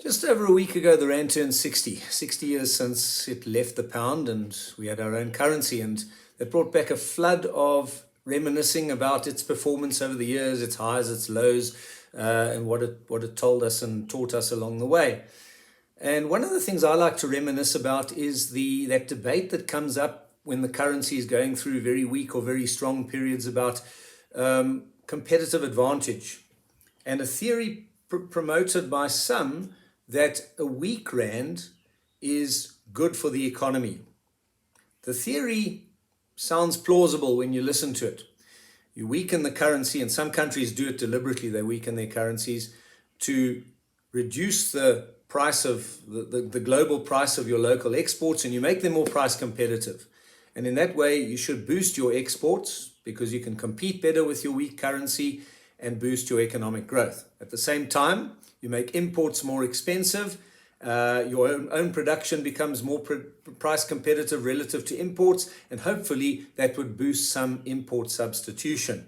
Just over a week ago, the Rand turned 60 years since it left the pound, and we had our own currency. And that brought back a flood of reminiscing about its performance over the years, its highs, its lows, and what it told us and taught us along the way. And one of the things I like to reminisce about is that debate that comes up when the currency is going through very weak or very strong periods about competitive advantage, and a theory promoted by some that a weak rand is good for the economy. The theory sounds plausible when you listen to it. You weaken the currency, and some countries do it deliberately. They weaken their currencies to reduce the price of the global price of your local exports, and you make them more price competitive. And in that way, you should boost your exports because you can compete better with your weak currency and boost your economic growth. At the same time, you make imports more expensive. Your own production becomes more price competitive relative to imports, and hopefully that would boost some import substitution.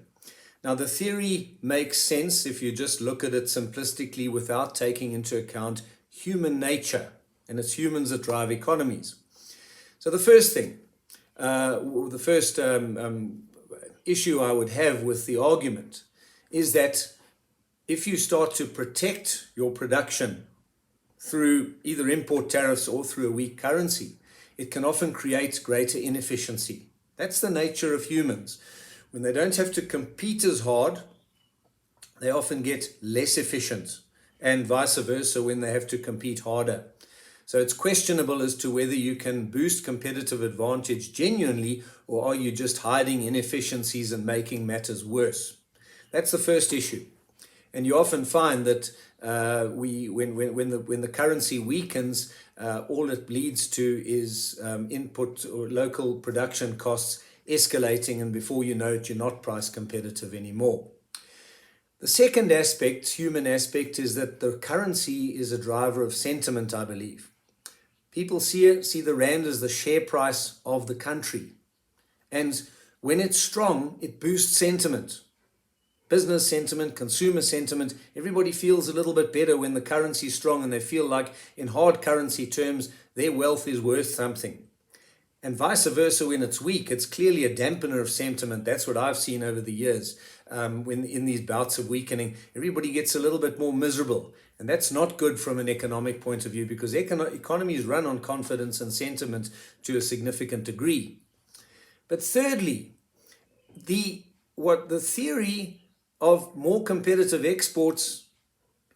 Now, the theory makes sense if you just look at it simplistically without taking into account human nature, and it's humans that drive economies. So the first thing, the first issue I would have with the argument is that if you start to protect your production through either import tariffs or through a weak currency, it can often create greater inefficiency. That's the nature of humans. When they don't have to compete as hard, they often get less efficient, and vice versa when they have to compete harder. So it's questionable as to whether you can boost competitive advantage genuinely, or are you just hiding inefficiencies and making matters worse? That's the first issue. And you often find that when the currency weakens, all it leads to is input or local production costs escalating, and before you know it, you're not price competitive anymore. The second aspect, human aspect, is that the currency is a driver of sentiment, I believe. People see the rand as the share price of the country. And when it's strong, it boosts sentiment. Business sentiment, consumer sentiment, everybody feels a little bit better when the currency is strong, and they feel like in hard currency terms, their wealth is worth something. And vice versa, when it's weak, it's clearly a dampener of sentiment. That's what I've seen over the years. When in these bouts of weakening, everybody gets a little bit more miserable. And that's not good from an economic point of view, because economies run on confidence and sentiment to a significant degree. But thirdly, the theory of more competitive exports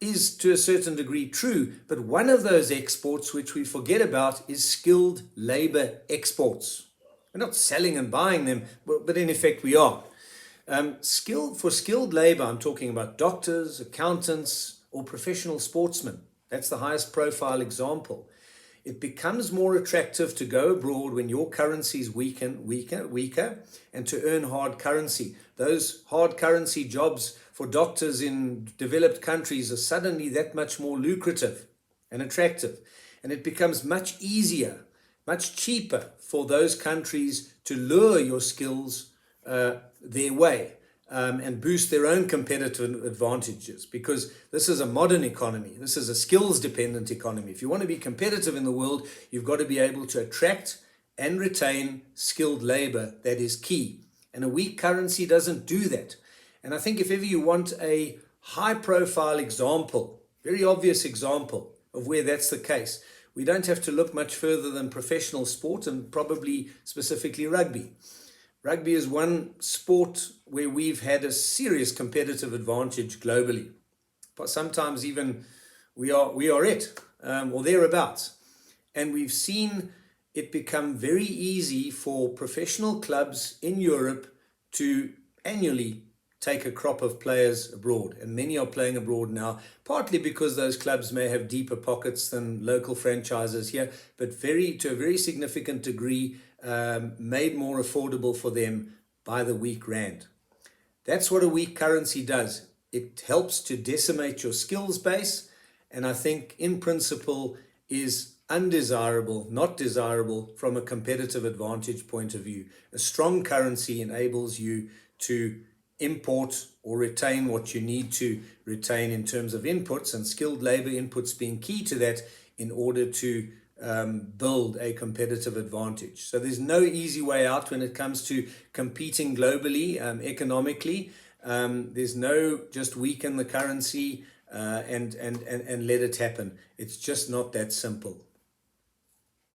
is to a certain degree true, but one of those exports which we forget about is skilled labor exports. We're not selling and buying them, but in effect we are. For skilled labor, I'm talking about doctors, accountants, or professional sportsmen. That's the highest profile example. It becomes more attractive to go abroad when your currency is weaker, and to earn hard currency. Those hard currency jobs for doctors in developed countries are suddenly that much more lucrative and attractive. And it becomes much easier, much cheaper for those countries to lure your skills their way. And boost their own competitive advantages, because this is a modern economy. This is a skills-dependent economy. If you want to be competitive in the world, you've got to be able to attract and retain skilled labor. That is key. And a weak currency doesn't do that. And I think if ever you want a high-profile example, very obvious example of where that's the case, we don't have to look much further than professional sport, and probably specifically rugby. Rugby is one sport where we've had a serious competitive advantage globally. But sometimes even we are it, or thereabouts. And we've seen it become very easy for professional clubs in Europe to annually take a crop of players abroad. And many are playing abroad now, partly because those clubs may have deeper pockets than local franchises here, but to a very significant degree, made more affordable for them by the weak rand. That's what a weak currency does. It helps to decimate your skills base, and I think in principle is undesirable, not desirable from a competitive advantage point of view. A strong currency enables you to import or retain what you need to retain in terms of inputs, and skilled labor inputs being key to that in order to build a competitive advantage. So there's no easy way out when it comes to competing globally, economically. There's no just weaken the currency and let it happen. It's just not that simple.